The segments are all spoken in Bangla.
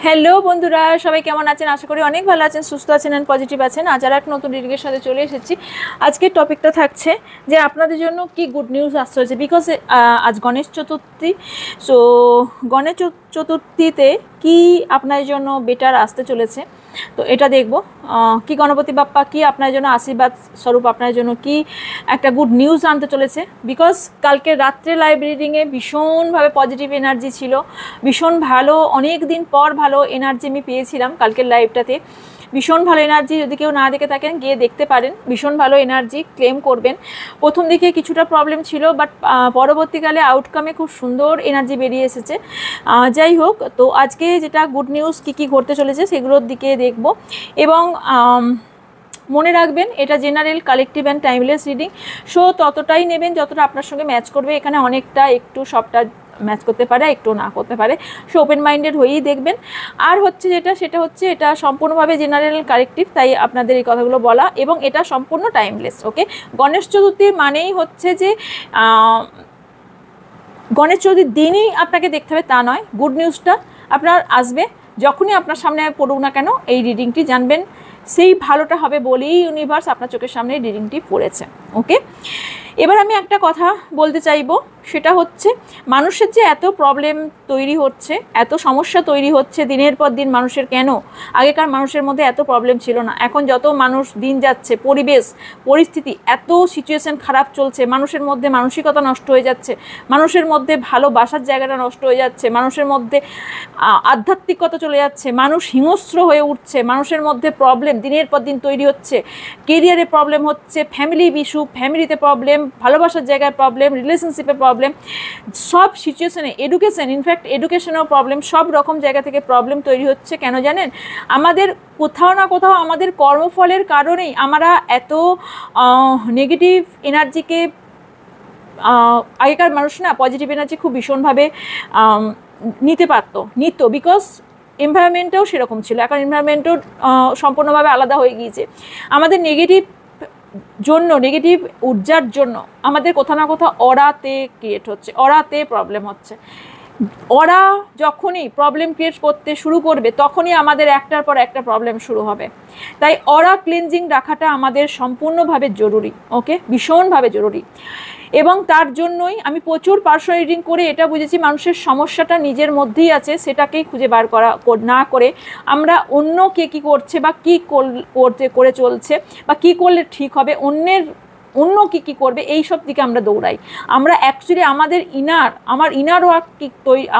হ্যালো বন্ধুরা, সবাই কেমন আছেন? আশা করি অনেক ভালো আছেন, সুস্থ আছেন এন্ড পজিটিভ আছেন। আজ আর এক নতুন রিডিংয়ের সাথে চলে এসেছি। আজকের টপিকটা থাকছে যে আপনাদের জন্য কি গুড নিউজ আসতে হয়েছে, বিকজ আজ গণেশ চতুর্থী। সো গণেশ চতুর্থীতে কি আপনার জন্য বেটার আসতে চলেছে, তো এটা দেখব। কি গণপতি বাপ্পা কি আপনার জন্য আশীর্বাদ স্বরূপ আপনার জন্য কি একটা গুড নিউজ আনতে চলেছে। বিকজ কালকে রাত্রে লাইভ রিডিংয়ে ভীষণভাবে পজিটিভ এনার্জি ছিল, ভীষণ ভালো, অনেক দিন পর ভালো এনার্জি আমি পেয়েছিলাম কালকের লাইভটাতে। ভীষণ ভালো এনার্জি, যদি কেউ না দেখে থাকেন গিয়ে দেখতে পারেন। ভীষণ ভালো এনার্জি ক্লেম করবেন। প্রথম দিকে কিছুটা প্রবলেম ছিল, বাট পরবর্তীকালে আউটকামে খুব সুন্দর এনার্জি বেরিয়ে এসেছে। যাই হোক, তো আজকে যেটা গুড নিউজ কী কী ঘটতে চলেছে সেগুলোর দিকে দেখব। এবং মনে রাখবেন এটা general, collective and timeless reading. So ততটাই নেবেন যতটা আপনার সঙ্গে ম্যাচ করবে। এখানে অনেকটা একটু সবটা ম্যাচ করতে পারে, একটু না করতে পারে। সো ওপেন মাইন্ডেড হয়েই দেখবেন। আর হচ্ছে সেটা হচ্ছে এটা সম্পূর্ণভাবে জেনারেল কালেকটিভ, তাই আপনাদের এই কথাগুলো বলা, এবং এটা সম্পূর্ণ টাইমলেস। ওকে, গণেশ চতুর্থী মানেই হচ্ছে যে গণেশ চতুর্থীর দিনই আপনাকে দেখতে হবে তা নয়। গুড নিউজটা আপনার আসবে যখনই আপনার সামনে পড়ুক না কেন, এই রিডিংটি জানবেন সেই ভালোটা হবে বলেই ইউনিভার্স আপনার চোখের সামনে রিডিংটি পড়েছে। ওকে, এবার আমি একটা কথা বলতে চাইবো, সেটা হচ্ছে মানুষের যে এত প্রবলেম তৈরি হচ্ছে, এত সমস্যা তৈরি হচ্ছে দিনের পর দিন মানুষের, কেন? আগেকার মানুষের মধ্যে এত প্রবলেম ছিল না। এখন যত মানুষ দিন যাচ্ছে, পরিবেশ পরিস্থিতি এত সিচুয়েশন খারাপ চলছে, মানুষের মধ্যে মানসিকতা নষ্ট হয়ে যাচ্ছে, মানুষের মধ্যে ভালোবাসার জায়গাটা নষ্ট হয়ে যাচ্ছে, মানুষের মধ্যে আধ্যাত্মিকতা চলে যাচ্ছে, মানুষ হিংস্র হয়ে উঠছে, মানুষের মধ্যে প্রবলেম দিনের পর দিন তৈরি হচ্ছে, কেরিয়ারে প্রবলেম হচ্ছে, ফ্যামিলি ইস্যু, ফ্যামিলিতে প্রবলেম, ভালোবাসার জায়গায় প্রবলেম, রিলেশনশিপে প্রবলেম, সব সিচুয়েশনে, এডুকেশন, ইনফ্যাক্ট এডুকেশনেও প্রবলেম, সব রকম জায়গা থেকে প্রবলেম তৈরি হচ্ছে। কেন জানেন? আমাদের কোথাও না কোথাও আমাদের কর্মফলের কারণেই আমরা এত নেগেটিভ এনার্জিকে, আগেকার মানুষ না পজিটিভ এনার্জি খুব ভীষণভাবে নিত, বিকজ এনভায়রনমেন্টটাও সেরকম ছিল। এখন এনভায়রনমেন্টও সম্পূর্ণভাবে আলাদা হয়ে গিয়েছে। আমাদের নেগেটিভ ঊর্জার জন্য আমাদের কোথাও না কোথাও অরাতে ক্রিয়েট হচ্ছে, অরাতে প্রবলেম হচ্ছে। ওরা যখনই প্রবলেম ক্রিয়েট করতে শুরু করবে তখনই আমাদের একটার পর একটা প্রবলেম শুরু হবে। তাই অরা ক্লিনজিং রাখাটা আমাদের সম্পূর্ণভাবে জরুরি। ওকে, ভীষণভাবে জরুরি। এবং তার জন্যই আমি প্রচুর পার্সোনাল রিডিং করে এটা বুঝেছি, মানুষের সমস্যাটা নিজের মধ্যেই আছে, সেটাকেই খুঁজে বার করা না করে আমরা অন্য কে কী করছে বা কী করে চলছে বা কী করলে ঠিক হবে, অন্য কী করবে, এই সব দিকে আমরা দৌড়াই। আমরা অ্যাকচুয়ালি আমার ইনার ওয়ার্ক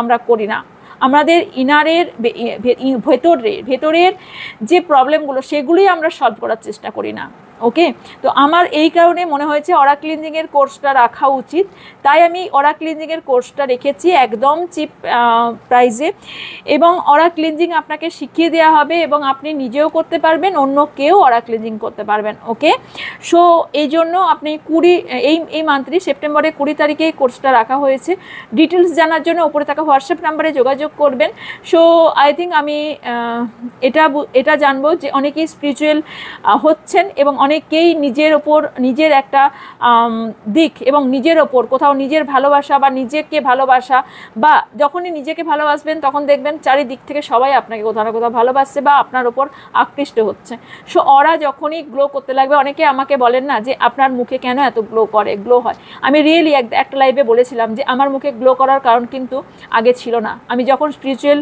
আমরা করি না। আমাদের ইনারের ভেতরের যে প্রবলেমগুলো সেগুলোই আমরা সলভ করার চেষ্টা করি না। ওকে, তো আমার এই কারণে মনে হয়েছে অরা ক্লিনজিংয়ের কোর্সটা রাখা উচিত। তাই আমি অরা ক্লিনজিংয়ের কোর্সটা রেখেছি একদম চিপ প্রাইসে। এবং অরা ক্লিনজিং আপনাকে শিখিয়ে দেওয়া হবে এবং আপনি নিজেও করতে পারবেন, অন্য কেউ অরা ক্লিনজিং করতে পারবেন। ওকে, সো এই জন্য আপনি এই মান্থলি সেপ্টেম্বরের 20 তারিখে এই কোর্সটা রাখা হয়েছে। ডিটেলস জানার জন্য উপরে থাকা হোয়াটসঅ্যাপ নাম্বারে যোগাযোগ করবেন। সো আই থিঙ্ক আমি এটা জানবো যে অনেকেই স্পিরিচুয়াল হচ্ছেন এবং অনেকেই নিজের ওপর নিজের একটা দিক এবং নিজের ওপর কোথাও নিজের ভালোবাসা বা নিজেকে ভালোবাসা, বা যখনই নিজেকে ভালোবাসবেন তখন দেখবেন চারিদিক থেকে সবাই আপনাকে কোথাও না কোথাও ভালোবাসছে বা আপনার ওপর আকৃষ্ট হচ্ছে। সো ওরা যখনই গ্লো করতে লাগবে, অনেকে আমাকে বলেন না যে আপনার মুখে কেন এত গ্লো হয়। আমি রিয়েলি একটা লাইভে বলেছিলাম যে আমার মুখে গ্লো করার কারণ কিন্তু আগে ছিল না। আমি যখন স্পিরিচুয়াল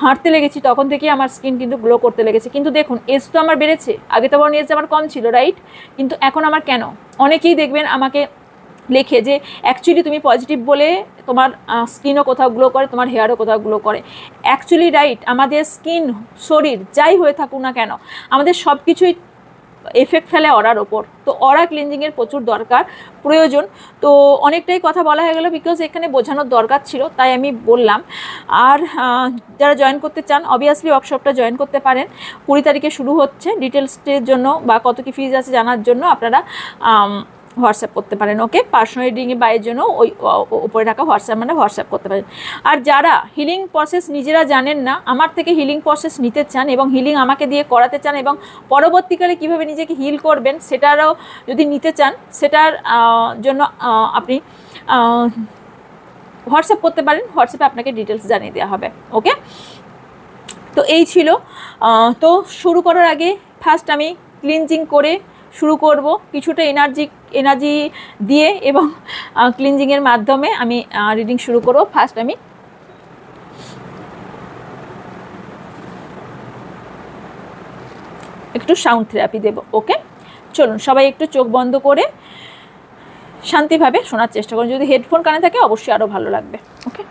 হাঁটতে লেগেছি তখন থেকেই আমার স্কিন কিন্তু গ্লো করতে লেগেছে। কিন্তু দেখুন, এজ তো আমার বেড়েছে, আগে তো আমার এজ আমার কম ছিল, রাইট? কিন্তু এখন আমার কেন? অনেকেই দেখবেন আমাকে লেখে যে অ্যাকচুয়ালি তুমি পজিটিভ বলে তোমার স্কিনও কোথাও গ্লো করে, তোমার হেয়ারও কোথাও গ্লো করে। অ্যাকচুয়ালি রাইট, আমাদের স্কিন, শরীর যাই হয়ে থাকুক না কেন, আমাদের সব কিছুই এফেক্ট ফেলে অরার ওপর। তো অরা ক্লিনজিংয়ের প্রচুর প্রয়োজন। তো অনেকটাই কথা বলা হয়ে গেল, বিকজ এখানে বোঝানোর দরকার ছিল, তাই আমি বললাম। আর যারা জয়েন করতে চান অবভিয়াসলি ওয়ার্কশপটা জয়েন করতে পারেন। 20 তারিখে শুরু হচ্ছে। ডিটেলসের জন্য বা কত কি ফিজ আছে জানার জন্য আপনারা হোয়াটসঅ্যাপ করতে পারেন। ওকে, পার্সোনাল রিডিংয়ে বাইরের জন্য ওই উপরে রাখা হোয়াটসঅ্যাপ করতে পারেন। আর যারা হিলিং প্রসেস নিজেরা জানেন না, আমার থেকে হিলিং প্রসেস নিতে চান এবং হিলিং আমাকে দিয়ে করাতে চান এবং পরবর্তীকালে কীভাবে নিজেকে হিল করবেন সেটারও যদি নিতে চান, সেটার জন্য আপনি হোয়াটসঅ্যাপ করতে পারেন। হোয়াটসঅ্যাপে আপনাকে ডিটেলস জানিয়ে দেওয়া হবে। ওকে, তো এই ছিল। তো শুরু করার আগে ফার্স্ট আমি ক্লিনজিং করে শুরু করব, কিছুটা এনার্জি দিয়ে এবং ক্লিনজিংয়ের মাধ্যমে আমি রিডিং শুরু করব। ফার্স্ট আমি একটু সাউন্ড থেরাপি দেব। ওকে, চলুন সবাই একটু চোখ বন্ধ করে শান্তিভাবে শোনার চেষ্টা করুন। যদি হেডফোন কানে থাকে অবশ্যই আরও ভালো লাগবে। Okay,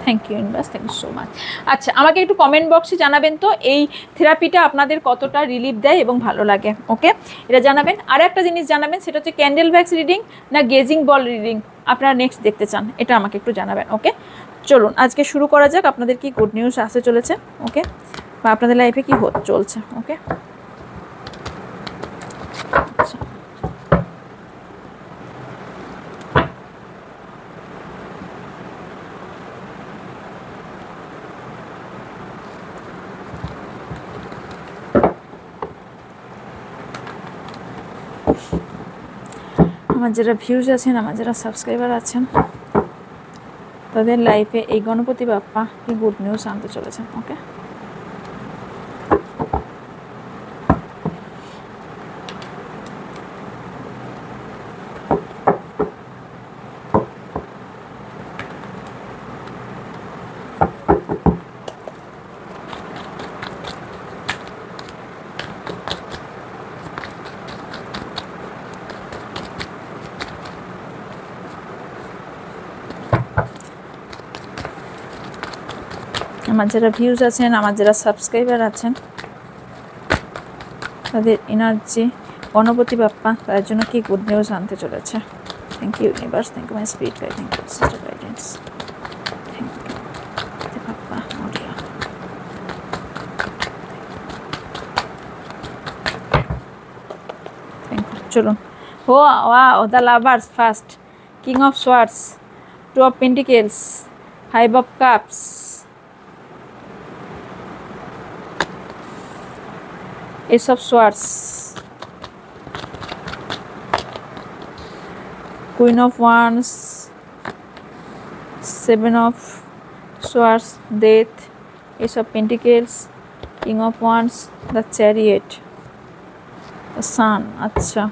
thank you universe, thank you so much. আচ্ছা, আমাকে একটু কমেন্ট বক্সে জানাবেন তো এই থেরাপিটা আপনাদের কতটা রিলিফ দেয় এবং ভালো লাগে। ওকে, এটা জানাবেন। আর একটা জিনিস জানাবেন, সেটা হচ্ছে ক্যান্ডেল ভ্যাক্স রিডিং না গেজিং বল রিডিং আপনারা নেক্সট দেখতে চান, এটা আমাকে একটু জানাবেন। ওকে, চলুন আজকে শুরু করা যাক। আপনাদের কি গুড নিউজ আসতে চলেছে, ওকে, বা আপনাদের লাইফে কি চলছে। ওকে, আচ্ছা, আমার যারা ভিউজ আছেন, আমার যারা সাবস্ক্রাইবার আছেন, তাদের লাইফে এই গণপতি বাপ্পা কি গুড নিউজ আনতে চলেছেন। ওকে, আমার যারা ভিউজ আছেন, আমার যারা সাবস্ক্রাইবার আছেন, তাদের এনার্জি গণপতি বাপ্পা তার জন্য কি গুড নিউজ আনতে চলেছে। Thank you universe, thank you my spirit guide, thank you sister guidance, thank you Bappa Morya. Thank you. চলুন, wow, the lovers first, king of swords, two of pentacles, five of cups, Ace of Swords, Queen of Wands, Seven of Swords, Death, Ace of Pentacles, King of Wands, the Chariot, the Sun। আচ্ছা,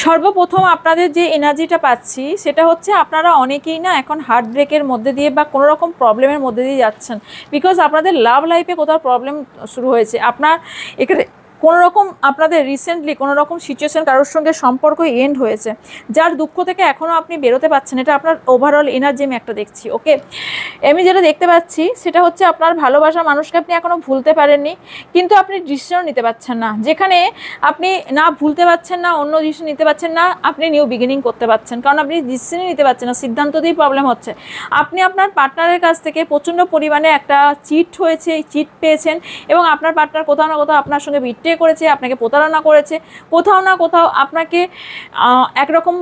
সর্বপ্রথম আপনাদের যে এনার্জিটা পাচ্ছি সেটা হচ্ছে আপনারা অনেকেই না এখন হার্ট ব্রেকের মধ্যে দিয়ে বা কোনো রকম প্রবলেমের মধ্যে দিয়ে যাচ্ছেন, বিকজ আপনাদের লাভ লাইফে কোথাও প্রবলেম শুরু হয়েছে। আপনার এখানে কোনো রকম আপনাদের রিসেন্টলি কোনো রকম সিচুয়েশন কারোর সঙ্গে সম্পর্ক এন্ড হয়েছে, যার দুঃখ থেকে এখনও আপনি বেরোতে পারছেন। এটা আপনার ওভারঅল এনার্জি আমি একটা দেখছি। ওকে, আমি যেটা দেখতে পাচ্ছি সেটা হচ্ছে আপনার ভালোবাসা মানুষকে আপনি এখনও ভুলতে পারেননি, কিন্তু আপনি ডিসিশন নিতে পারছেন না। যেখানে আপনি না ভুলতে পারছেন না, অন্য ডিসিশন নিতে পারছেন না, আপনি নিউ বিগিনিং করতে পারছেন, কারণ আপনি ডিসিশনই নিতে পারছেন না, সিদ্ধান্ত দিয়েই প্রবলেম হচ্ছে। আপনি আপনার পার্টনারের কাছ থেকে প্রচণ্ড পরিমাণে একটা চিট হয়েছে, চিট পেয়েছেন, এবং আপনার পার্টনার কোথাও না কোথাও আপনার সঙ্গে বিট্রে করেছে, আপনাকে প্রতারণা করেছে, কোথাও না কোথাও আপনাকে একরকম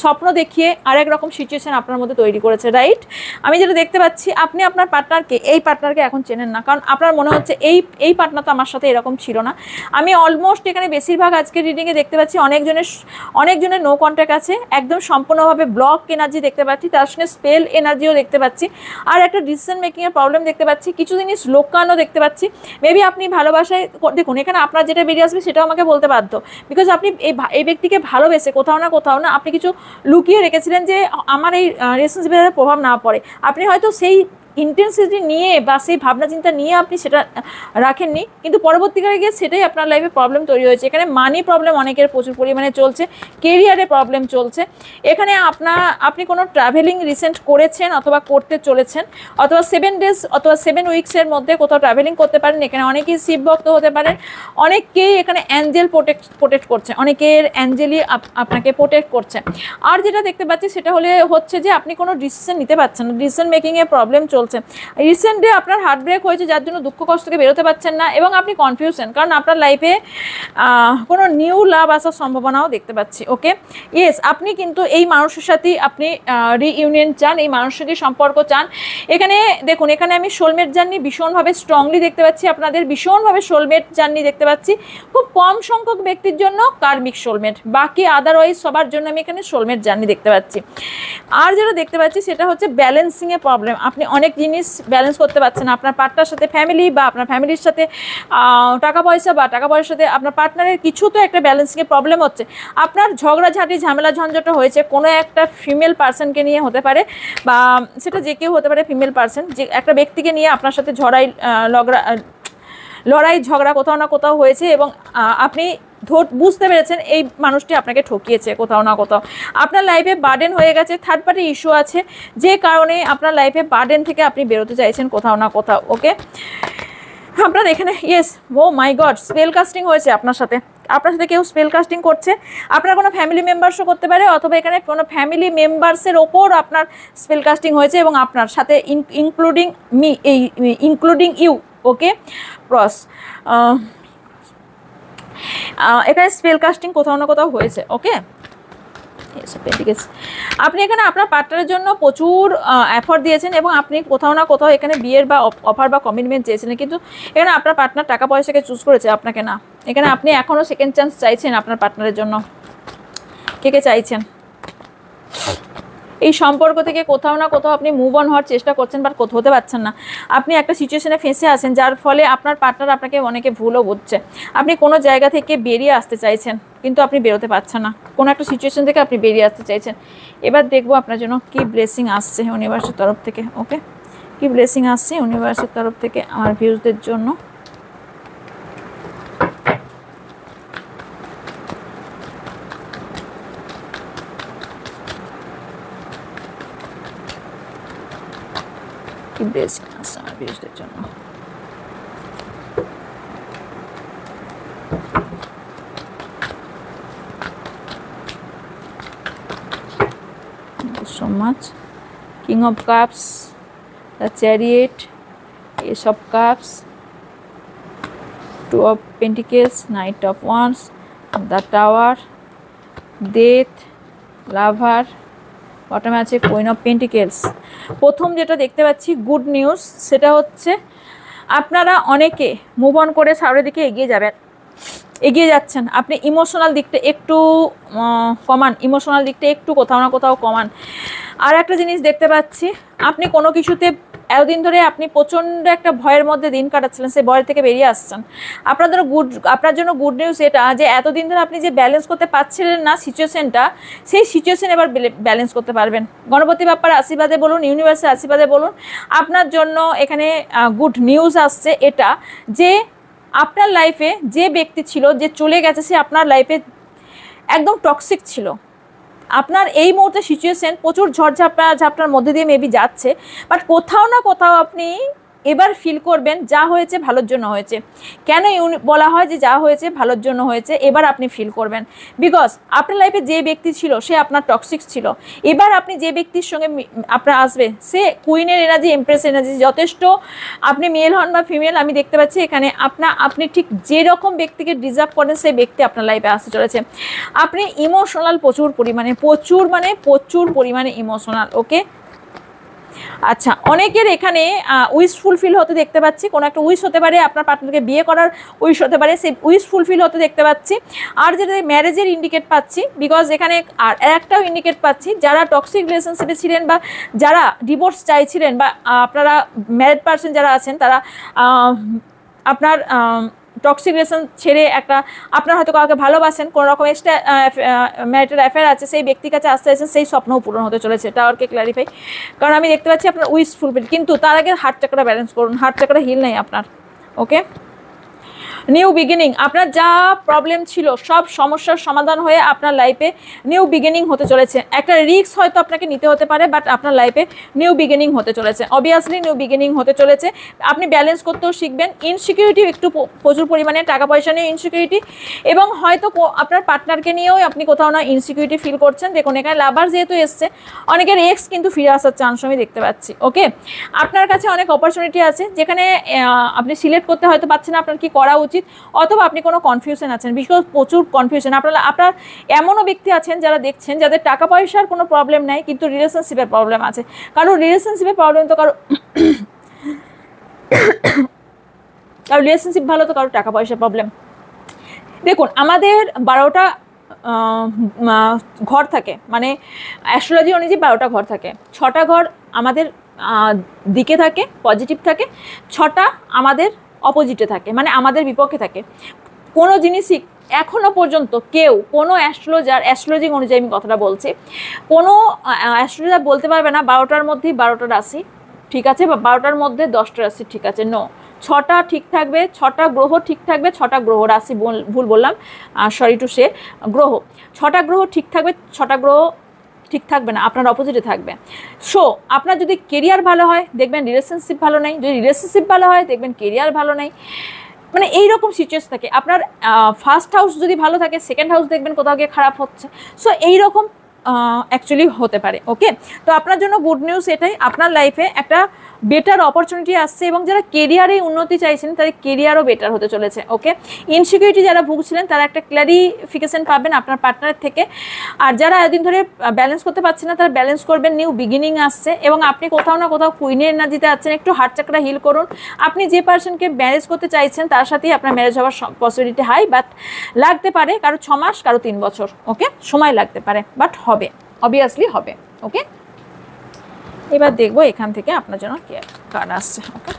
স্বপ্ন দেখিয়ে আরেক রকম সিচুয়েশন আপনার মধ্যে তৈরি করেছে, রাইট? আমি যেটা দেখতে পাচ্ছি আপনি আপনার পার্টনারকে এখন চেনেন না, কারণ আপনার মনে হচ্ছে এই পার্টনার তো আমার সাথে এরকম ছিল না। আমি অলমোস্ট এখানে বেশিরভাগ আজকের রিডিংয়ে দেখতে পাচ্ছি অনেকজনের নো কন্ট্যাক্ট আছে, একদম সম্পূর্ণভাবে ব্লক এনার্জি দেখতে পাচ্ছি, তার সঙ্গে স্পেল এনার্জিও দেখতে পাচ্ছি, আর একটা ডিসিশন মেকিংয়ের প্রবলেম দেখতে পাচ্ছি, কিছু জিনিস লোকানো দেখতে পাচ্ছি। মেবি আপনি ভালোবাসায়, দেখুন এখানে আপনার যেটা বেরিয়ে আসবে সেটাও আমাকে বলতে বাধ্য, বিকজ আপনি এই ব্যক্তিকে ভালোবেসে কোথাও না আপনি কিছু লুকিয়ে রেখেছিলেন যে আমার এই রিলেশনশিপের প্রভাব না পড়ে। আপনি হয়তো সেই ইন্টেন্সিটি নিয়ে বা সেই ভাবনা চিন্তা নিয়ে আপনি সেটা রাখেননি, কিন্তু পরবর্তীকালে গিয়ে সেটাই আপনার লাইফে প্রবলেম তৈরি হয়েছে। এখানে মানি প্রবলেম অনেকের প্রচুর পরিমাণে চলছে, কেরিয়ারে প্রবলেম চলছে। এখানে আপনি কোনো ট্রাভেলিং রিসেন্ট করেছেন অথবা করতে চলেছেন, অথবা 7 days অথবা 7 উইক্সের মধ্যে কোথাও ট্রাভেলিং করতে পারেন। এখানে অনেকেই শিবভক্ত হতে পারেন, অনেকেই এখানে অ্যাঞ্জেল প্রোটেক্ট করছে, অনেকের অ্যাঞ্জেলই আপনাকে প্রোটেক্ট করছে। আর যেটা দেখতে পাচ্ছি সেটা হচ্ছে যে আপনি কোনো ডিসিশন নিতে পারছেন না, ডিসিশন মেকিংয়ে প্রবলেম চলছে। রিসেন্টলি আপনার হার্ট ব্রেক হয়েছে, যার জন্য দুঃখ কষ্ট থেকে বেরোতে পারছেন না, এবং আপনি কনফিউশন, কারণ আপনার লাইফে কোনো নিউ লাভ আসার সম্ভাবনাও দেখতে পাচ্ছি। ওকে, ইয়েস, আপনি কিন্তু এই মানুষের সাথেই আপনি রিইউনিয়ন চান, এই মানুষের সাথে সম্পর্ক চান। এখানে দেখুন, এখানে আমি সোলমেট জার্নি ভীষণভাবে স্ট্রংলি দেখতে পাচ্ছি, আপনাদের ভীষণভাবে সোলমেট জার্নি দেখতে পাচ্ছি। খুব কম সংখ্যক ব্যক্তির জন্য কার্মিক সোলমেট, বাকি আদারওয়াইজ সবার জন্য আমি এখানে সোলমেট জার্নি দেখতে পাচ্ছি। আর যেটা দেখতে পাচ্ছি সেটা হচ্ছে ব্যালেন্সিংয়ে প্রবলেম। আপনি অনেক জিনিস ব্যালেন্স করতে পারছেন না, আপনার পার্টনার সাথে ফ্যামিলি, বা আপনার ফ্যামিলির সাথে টাকা পয়সা, বা টাকা পয়সার সাথে আপনার পার্টনারের কিছু তো একটা ব্যালেন্সিংয়ে প্রবলেম হচ্ছে। আপনার ঝগড়াঝাঁটি, ঝামেলা ঝঞ্ঝট হয়েছে কোনো একটা ফিমেল পার্সনকে নিয়ে হতে পারে, বা সেটা যে কেউ হতে পারে, ফিমেল পার্সন, যে একটা ব্যক্তিকে নিয়ে আপনার সাথে লড়াই ঝগড়া কোথাও না কোথাও হয়েছে, এবং আপনি বুঝতে পেরেছেন এই মানুষটি আপনাকে ঠকিয়েছে কোথাও না কোথাও। আপনার লাইফে বার্ডেন হয়ে গেছে, থার্ড পার্টি ইস্যু আছে, যে কারণে আপনার লাইফে বার্ডেন থেকে আপনি বেরোতে চাইছেন কোথাও না কোথাও। ওকে, আপনার এখানে ইয়েস, ও মাই গড, স্পেল কাস্টিং হয়েছে আপনার সাথে কেউ স্পেল কাস্টিং করছে। আপনার কোনো ফ্যামিলি মেম্বার্সও করতে পারে, অথবা এখানে কোনো ফ্যামিলি মেম্বার্সের ওপর আপনার স্পেল কাস্টিং হয়েছে, এবং আপনার সাথে ইনক্লুডিং ইউ। ওকে, ক্রস, এখানে স্পেল কাস্টিং কোথাও না কোথাও হয়েছে। ওকে, আপনি এখানে আপনার পার্টনারের জন্য প্রচুর এফর্ট দিয়েছেন, এবং আপনি কোথাও না কোথাও এখানে বিয়ের বা অফার বা কমিটমেন্ট চেয়েছিলেন, কিন্তু এখানে আপনার পার্টনার টাকা পয়সাকে চুজ করেছে, আপনাকে না। এখানে আপনি এখনও সেকেন্ড চান্স চাইছেন আপনার পার্টনারের জন্য। কে চাইছেন? এই সম্পর্ক থেকে কোথাও না কোথাও আপনি মুভ অন হওয়ার চেষ্টা করছেন, বাট কোথাও হতে পারছেন না। আপনি একটা সিচুয়েশনে ফেঁসে আছেন, যার ফলে আপনার পার্টনার আপনাকে অনেকে ভুলও বুঝছে। আপনি কোনো জায়গা থেকে বেরিয়ে আসতে চাইছেন, কিন্তু আপনি বেরোতে পারছেন না। কোনো একটা সিচুয়েশন থেকে আপনি বেরিয়ে আসতে চাইছেন। এবার দেখবো আপনার জন্য কি ব্লেসিং আসছে ইউনিভার্সের তরফ থেকে। ওকে, কি ব্লেসিং আসছে ইউনিভার্সের তরফ থেকে আমার ভিউজদের জন্য। ব্লেসিং আছে আমার ভিউজদের জন্য। so much. King of Cups, the Chariot, Ace of Cups, Two of Pentacles, Knight of Wands, the Tower, Death, Lover, বটমে আছে কুইন অফ পেন্টিকেলস। প্রথম যেটা দেখতে পাচ্ছি গুড নিউজ, সেটা হচ্ছে আপনারা অনেকে মুভ অন করে সামনের দিকে এগিয়ে যাচ্ছেন। আপনি ইমোশনাল দিকটা একটু কোথাও না কোথাও কমান। আর একটা জিনিস দেখতে পাচ্ছি, আপনি কোনো কিছুতে এতদিন ধরে আপনি প্রচণ্ড একটা ভয়ের মধ্যে দিন কাটাচ্ছিলেন, সেই ভয় থেকে বেরিয়ে আসছেন। আপনার জন্য গুড নিউজ এটা যে এতদিন ধরে আপনি যে ব্যালেন্স করতে পারছিলেন না সিচুয়েশনটা, সেই সিচুয়েশন এবার ব্যালেন্স করতে পারবেন। গণপতি বাপ্পার আশীর্বাদে বলুন, ইউনিভার্সের আশীর্বাদে বলুন, আপনার জন্য এখানে গুড নিউজ আসছে এটা, যে আপনার লাইফে যে ব্যক্তি ছিল, যে চলে গেছে, সে আপনার লাইফে একদম টক্সিক ছিল। আপনার এই মুহূর্তে সিচুয়েশন প্রচুর ঝাপটার মধ্যে দিয়ে মেবি যাচ্ছে, বাট কোথাও না কোথাও আপনি এবার ফিল করবেন যা হয়েছে ভালোর জন্য হয়েছে। কেন বলা হয় যে যা হয়েছে ভালোর জন্য হয়েছে? এবার আপনি ফিল করবেন, বিকজ আপনার লাইফে যে ব্যক্তি ছিল সে আপনার টক্সিক ছিল। এবার আপনি যে ব্যক্তির সঙ্গে আপনার আসবে, সে কুইনের এনার্জি, এমপ্রেস এনার্জি, যথেষ্ট আপনি মেল হন বা ফিমেল, আমি দেখতে পাচ্ছি এখানে আপনি ঠিক যেরকম ব্যক্তিকে ডিজার্ভ করেন সেই ব্যক্তি আপনার লাইফে আসতে চলেছে। আপনি ইমোশনাল প্রচুর পরিমাণে ইমোশনাল। ওকে, আচ্ছা, অনেকের এখানে উইশ ফুলফিল হতে দেখতে পাচ্ছি। কোনো একটা উইশ হতে পারে, আপনার পার্টনারকে বিয়ে করার উইশ হতে পারে, সেই উইশ ফুলফিল হতে দেখতে পাচ্ছি। আর যেটা ম্যারেজের ইন্ডিকেট পাচ্ছি, বিকজ এখানে আর একটাও ইন্ডিকেট পাচ্ছি, যারা টক্সিক রিলেশনশিপে ছিলেন বা যারা ডিভোর্স চাইছিলেন, বা আপনারা ম্যারিড পার্সন যারা আছেন, তারা আপনার টক্সিক রিলেশন ছেড়ে একটা আপনার হয়তো কাউকে ভালোবাসেন, কোনো রকম এক্সট্রা ম্যারিটাল অ্যাফেয়ার আছে, সেই ব্যক্তির কাছে আসতে চাইছেন, সেই স্বপ্নও পূরণ হতে চলেছে। টাওয়ারকে ক্লারিফাই, কারণ আমি দেখতে পাচ্ছি আপনার উইশ ফুলফিল, কিন্তু তার আগে হার্ট চাকরা ব্যালেন্স করুন, হার্ট চাকরা হিল নেই আপনার। ওকে, নিউ বিগিনিং, আপনার যা প্রবলেম ছিল সব সমস্যার সমাধান হয়ে আপনার লাইফে নিউ বিগিনিং হতে চলেছে। একটা রিস্ক হয়তো আপনাকে নিতে হতে পারে, বাট আপনার লাইফে নিউ বিগিনিং হতে চলেছে, অবভিয়াসলি নিউ বিগিনিং হতে চলেছে। আপনি ব্যালেন্স করতেও শিখবেন, ইনসিকিউরিটি একটু প্রচুর পরিমাণে, টাকা পয়সা নিয়ে ইনসিকিউরিটি, এবং হয়তো আপনার পার্টনারকে নিয়েও আপনি কোথাও না ইনসিকিউরিটি ফিল করছেন। দেখুন এখানে লাভার যেহেতু এসছে, অনেকের এক্স কিন্তু ফিরে আসার চান্স আমি দেখতে পাচ্ছি। ওকে, আপনার কাছে অনেক অপরচুনিটি আছে যেখানে আপনি সিলেক্ট করতে হয়তো পাচ্ছেন আপনার কি করা উচিত, অথবা আপনি কোনো কনফিউশন আছেন, বিশেষ প্রচুর কনফিউশন। আপনার এমনও ব্যক্তি আছেন যারা দেখছেন যাদের টাকা পয়সার কোনো প্রবলেম নাই, কিন্তু রিলেশনশিপের প্রবলেম আছে। কারো রিলেশনশিপের প্রবলেম তো কারো রিলেশনশিপ ভালো, তো কারো টাকা পয়সার প্রবলেম। দেখুন আমাদের 12টা ঘর থাকে, মানে অ্যাস্ট্রোলজি অনুযায়ী 12টা ঘর থাকে। 6টা ঘর আমাদের দিকে থাকে, পজিটিভ থাকে, 6টা আমাদের অপোজিটে থাকে, মানে আমাদের বিপক্ষে থাকে। কোনো জিনিসই এখনও পর্যন্ত কেউ, কোনো অ্যাস্ট্রোলজি অনুযায়ী আমি কথাটা বলছি, কোনো অ্যাস্ট্রোলজার বলতে পারবে না 12টার মধ্যেই 12টা রাশি ঠিক আছে, বা 12টার মধ্যে 10টা রাশি ঠিক আছে। নো, 6টা ঠিক থাকবে, 6টা গ্রহ ঠিক থাকবে, 6টা গ্রহ, রাশি ভুল বললাম, সরি টু সে, গ্রহ 6টা গ্রহ ঠিক থাকবে, 6টা গ্রহ ঠিক থাকবে না, আপনার অপোজিটে থাকবে। সো আপনার যদি কেরিয়ার ভালো হয় দেখবেন রিলেশনশিপ ভালো নেই, যদি রিলেশনশিপ ভালো হয় দেখবেন কেরিয়ার ভালো নেই, মানে এইরকম সিচুয়েশন থাকে। আপনার ফার্স্ট হাউস যদি ভালো থাকে, সেকেন্ড হাউস দেখবেন কোথাও গিয়ে খারাপ হচ্ছে। সো এইরকম অ্যাকচুয়ালি হতে পারে। ওকে, তো আপনার জন্য গুড নিউজ এটাই, আপনার লাইফে একটা বেটার অপরচুনিটি আসছে, এবং যারা কেরিয়ারে উন্নতি চাইছেন তাদের কেরিয়ারও বেটার হতে চলেছে। ওকে, ইনসিকিউরিটি যারা ভুগছিলেন তারা একটা ক্ল্যারিফিকেশন পাবেন আপনার পার্টনারের থেকে, আর যারা এতদিন ধরে ব্যালেন্স করতে পারছেন না তারা ব্যালেন্স করবেন, নিউ বিগিনিং আসছে, এবং আপনি কোথাও না কোথাও কুইনের এনার্জিতে আছেন। একটু হার্ট চাকরা হিল করুন, আপনি যে পার্সনকে ম্যারেজ করতে চাইছেন তার সাথেই আপনার ম্যারেজ হওয়ার পসিবিলিটি হাই, বাট লাগতে পারে কারো 6 মাস, কারো 3 বছর। ওকে, সময় লাগতে পারে, বাট হবে, অবভিয়াসলি হবে। ওকে, এবার দেখবো এখান থেকে আপনার জন্য কি কার্ড আসছে। Okay,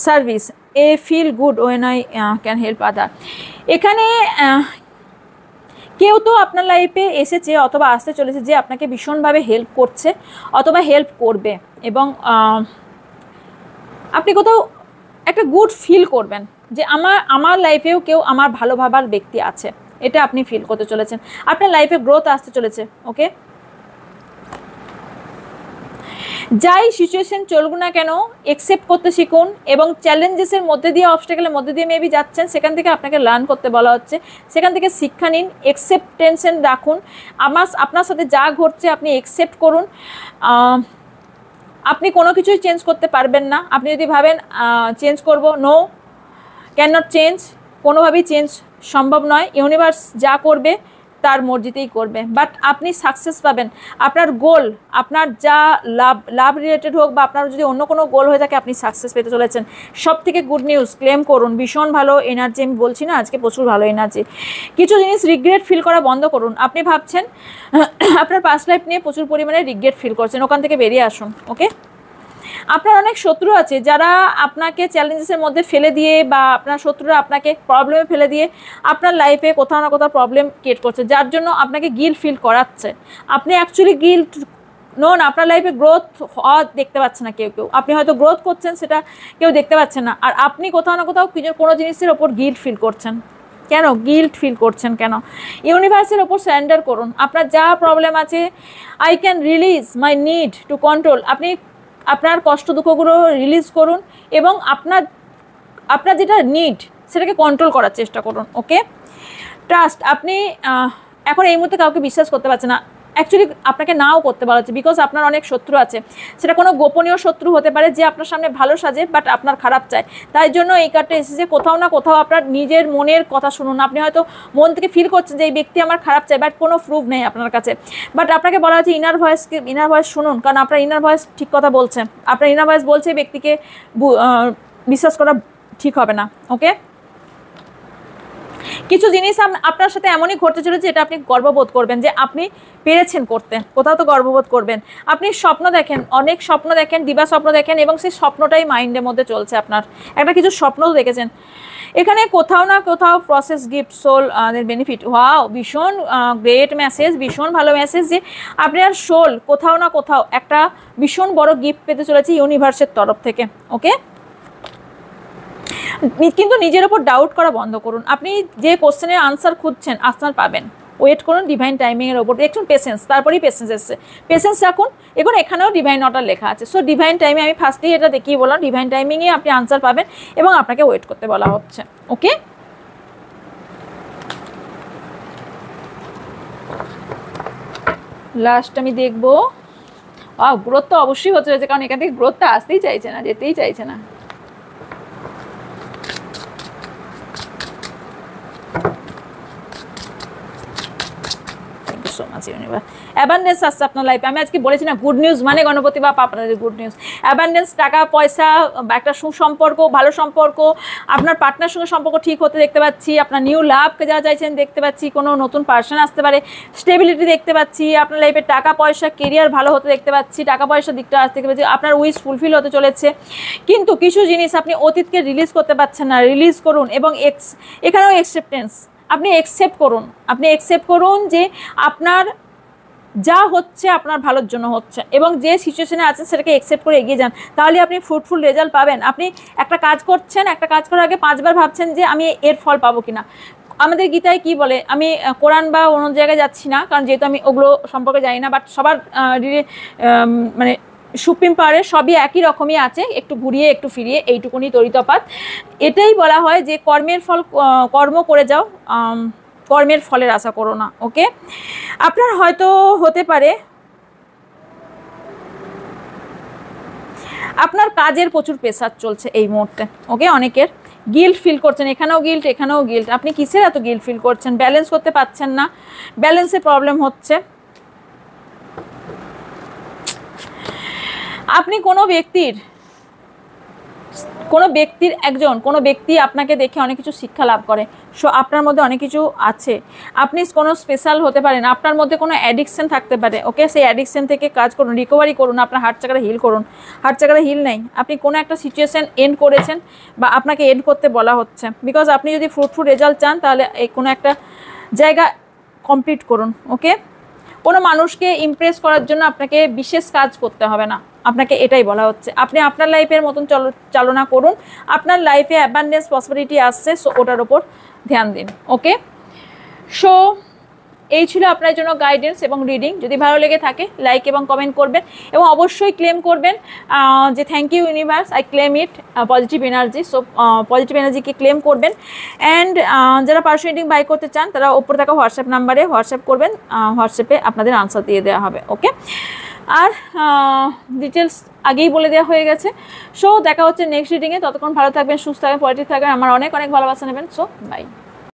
service, I feel good when I can help other. এখানে কেউ তো আপনার লাইফে এসেছে অথবা আসতে চলেছে যে আপনাকে ভীষণভাবে হেল্প করছে অথবা হেল্প করবে, এবং আপনি কোথাও একটা গুড ফিল করবেন যে আমার লাইফেও কেউ আমার ভালো ভাবার ব্যক্তি আছে, এটা আপনি ফিল করতে চলেছেন। আপনার লাইফে গ্রোথ আসতে চলেছে। ওকে, যাই সিচুয়েশন চলুক না কেন একসেপ্ট করতে শিখুন, এবং চ্যালেঞ্জেসের মধ্যে দিয়ে, অবস্টাকেলের মধ্যে দিয়ে মেবি যাচ্ছেন, সেখান থেকে আপনাকে লার্ন করতে বলা হচ্ছে, সেখান থেকে শিক্ষা নিন, একসেপ্টেন্সেন রাখুন। আপনার সাথে যা ঘটছে আপনি একসেপ্ট করুন। আপনি কোনো কিছুই চেঞ্জ করতে পারবেন না। আপনি যদি ভাবেন চেঞ্জ করব, নো, ক্যান নট চেঞ্জ, কোনোভাবেই চেঞ্জ সম্ভব নয়। ইউনিভার্স যা করবে তার মর্জিতেই করবে, বাট আপনি সাকসেস পাবেন। আপনার গোল, আপনার যা লাভ রিলেটেড হোক, বা আপনার যদি অন্য কোনো গোল হয়ে থাকে, আপনি সাকসেস পেতে চলেছেন। সব থেকে গুড নিউজ ক্লেম করুন, ভীষণ ভালো এনার্জি, আমি বলছি না আজকে প্রচুর ভালো এনার্জি। কিছু জিনিস রিগ্রেট ফিল করা বন্ধ করুন। আপনি ভাবছেন আপনার পাস্ট লাইফ নিয়ে প্রচুর পরিমাণে রিগ্রেট ফিল করছেন, ওখান থেকে বেরিয়ে আসুন। ওকে, আপনার অনেক শত্রু আছে যারা আপনাকে চ্যালেঞ্জেসের মধ্যে ফেলে দিয়ে, বা আপনার শত্রুরা আপনাকে প্রবলেমে ফেলে দিয়ে আপনার লাইফে কোথাও না কোথাও প্রবলেম ক্রিয়েট করছে, যার জন্য আপনাকে গিল্ট ফিল করাচ্ছে। আপনি অ্যাকচুয়ালি গিল্ট নন, আপনার লাইফে গ্রোথ হওয়া দেখতে পাচ্ছে না কেউ। আপনি হয়তো গ্রোথ করছেন, সেটা কেউ দেখতে পাচ্ছেন না, আর আপনি কোথাও না কোথাও কোনো জিনিসের ওপর গিল্ট ফিল করছেন। কেন গিল্ট ফিল করছেন কেন? ইউনিভার্সের ওপর সারেন্ডার করুন। আপনার যা প্রবলেম আছে, I can release my need to control, আপনি আপনার কষ্ট দুঃখগুলো রিলিজ করুন, এবং আপনার যেটা নিড সেটাকে কন্ট্রোল করার চেষ্টা করুন। ওকে, ট্রাস্ট, আপনি এখন এই মুহূর্তে কাউকে বিশ্বাস করতে পারছেন না, অ্যাকচুয়ালি আপনাকে নাও করতে বলা হচ্ছে, বিকজ আপনার অনেক শত্রু আছে। সেটা কোনো গোপনীয় শত্রু হতে পারে যে আপনার সামনে ভালো সাজে বাট আপনার খারাপ চায়। তাই জন্য এই কার্ডটা এসেছে, কোথাও না কোথাও আপনার নিজের মনের কথা শুনুন। আপনি হয়তো মন থেকে ফিল করছেন যে এই ব্যক্তি আমার খারাপ চায়, বাট কোনো প্রুফ নেই আপনার কাছে, বাট আপনাকে বলা হচ্ছে ইনার ভয়েস শুনুন, কারণ আপনার ইনার ভয়েস ঠিক কথা বলছে। আপনার ইনার ভয়েস বলছে এই ব্যক্তিকে বিশ্বাস করা ঠিক হবে না। ওকে, কিছু জিনিস আপনার সাথে এমনই ঘটতে চলেছে যেটা আপনি গর্ববোধ করবেন যে আপনি পেরেছেন করতে, কোথাও তো গর্ববোধ করবেন। আপনি স্বপ্ন দেখেন, অনেক স্বপ্ন দেখেন, দিবা স্বপ্ন দেখেন, এবং সেই স্বপ্নটাই মাইন্ডের মধ্যে চলছে, আপনার একটা কিছু স্বপ্ন দেখেছেন। এখানে কোথাও না কোথাও process gift soul benefit, wow ভীষণ গ্রেট মেসেজ, ভীষণ ভালো মেসেজ যে আপনার সোল কোথাও না কোথাও একটা ভীষণ বড় গিফট পেতে চলেছে ইউনিভার্সের তরফ থেকে। ওকে, কিন্তু নিজের ওপর ডাউট করা বন্ধ করুন। আপনি যে কোশ্চেনের আনসার খুঁজছেন আনসার পাবেন, ওয়েট করুন ডিভাইন টাইমিংয়ের ওপর, একটু পেশেন্স, তারপরেই পেশেন্স এসছে, পেশেন্স রাখুন। এখন এখানেও ডিভাইন অর্ডার লেখা আছে, সো ডিভাইন টাইমে আমি ফার্স্টেই এটা দেখিয়ে বললাম ডিভাইন টাইমিংয়ে আপনি আনসার পাবেন এবং আপনাকে ওয়েট করতে বলা হচ্ছে। ওকে, লাস্ট আমি দেখবো গ্রোথ তো অবশ্যই হতে হয়েছে, কারণ এখান থেকে গ্রোথটা আসতেই চাইছে না, যেতেই চাইছে না। সো মাচ ইউনিভার্স, অ্যাবান্ডেন্স আসছে আপনার লাইফে। আমি আজকে বলেছি না, গুড নিউজ মানে গণপতি বাপ্পা আপনাদের গুড নিউজ। অ্যাবান্ডেন্স, টাকা পয়সা, একটা সুসম্পর্ক, ভালো সম্পর্ক, আপনার পার্টনার সঙ্গে সম্পর্ক ঠিক হতে দেখতে পাচ্ছি, আপনার নিউ লাভকে যা চাইছেন দেখতে পাচ্ছি, কোনো নতুন পার্সন আসতে পারে, স্টেবিলিটি দেখতে পাচ্ছি, আপনার লাইফে টাকা পয়সা কেরিয়ার ভালো হতে দেখতে পাচ্ছি, টাকা পয়সার দিকটা আসতে দেখতে পাচ্ছি, আপনার উইশ ফুলফিল হতে চলেছে। কিন্তু কিছু জিনিস আপনি অতীতকে রিলিজ করতে পারছেন না, রিলিজ করুন। এবং এখানেও অ্যাকসেপ্টেন্স, আপনি অ্যাকসেপ্ট করুন, আপনি অ্যাকসেপ্ট করুন যে আপনার যা হচ্ছে আপনার ভালোর জন্য হচ্ছে, এবং যে সিচুয়েশনে আছেন সেটাকে অ্যাকসেপ্ট করে এগিয়ে যান, তাহলে আপনি ফ্রুটফুল রেজাল্ট পাবেন। আপনি একটা কাজ করছেন, একটা কাজ করার আগে 5 বার ভাবছেন যে আমি এর ফল পাবো কিনা। আমাদের গীতায় কি বলে, আমি কোরআন বা অন্য জায়গায় যাচ্ছি না, কারণ যেহেতু আমি ওগুলো সম্পর্কে জানি না, বাট সবার মানে সুপ্রিম পাওয়ারের সবই একই রকমই আছে, একটু ঘুরিয়ে একটু ফিরিয়ে, এইটুকুনি তরিতপাত। এটাই বলা হয় যে কর্মের ফল, কর্ম করে যাও, কর্মের ফলের আশা করো না। ওকে, আপনার হয়তো হতে পারে আপনার কাজের প্রচুর প্রেসার চলছে এই মুহূর্তে। ওকে, অনেকের গিল্ট ফিল করছেন, এখানেও গিল্ট, এখানেও গিল্ট। আপনি কিসের এত গিল্ট ফিল করছেন? ব্যালেন্স করতে পারছেন না, ব্যালেন্সে প্রবলেম হচ্ছে। আপনি কোনো ব্যক্তি আপনাকে দেখে অনেক কিছু শিক্ষা লাভ করে, সো আপনার মধ্যে অনেক কিছু আছে, আপনি কোনো স্পেশাল হতে পারেন, আপনার মধ্যে কোনো অ্যাডিকশন থাকতে পারে। ওকে, সেই অ্যাডিকশন থেকে কাজ করুন, রিকভারি করুন, আপনার হার্ট চাকাটা হিল করুন। হার্ট চাকাটা হিল নেই, আপনি কোনো একটা সিচুয়েশান এন্ড করেছেন বা আপনাকে এন্ড করতে বলা হচ্ছে, বিকজ আপনি যদি ফ্রুটফুল রেজাল্ট চান তাহলে এই কোনো একটা জায়গা কমপ্লিট করুন। ওকে, কোনো মানুষকে ইমপ্রেস করার জন্য আপনাকে বিশেষ কাজ করতে হবে না, আপনাকে এটাই বলা হচ্ছে। আপনি আপনার লাইফের মতন চালনা করুন, আপনার লাইফে অ্যাবান্ডেন্স প্রসপারিটি আসছে, সো ওটার ওপর ধ্যান দিন। ওকে, সো এই ছিল আপনার জন্য গাইডেন্স এবং রিডিং। যদি ভালো লেগে থাকে লাইক এবং কমেন্ট করবেন, এবং অবশ্যই ক্লেম করবেন যে thank you universe, I claim it positive energy. So positive এনার্জিকে ক্লেম করবেন। অ্যান্ড যারা পার্সোনাল রিডিং বাই করতে চান তারা ওপরে থাকা হোয়াটসঅ্যাপ নাম্বারে হোয়াটসঅ্যাপ করবেন, হোয়াটসঅ্যাপে আপনাদের আনসার দিয়ে দেওয়া হবে। ওকে, আর ডিটেলস আগেই বলে দেওয়া হয়ে গেছে। সো দেখা হচ্ছে নেক্সট রিডিংয়ে, ততক্ষণ ভালো থাকবেন, সুস্থ থাকবেন, পজিটিভ থাকবেন, আমার অনেক অনেক ভালোবাসা নেবেন। So by.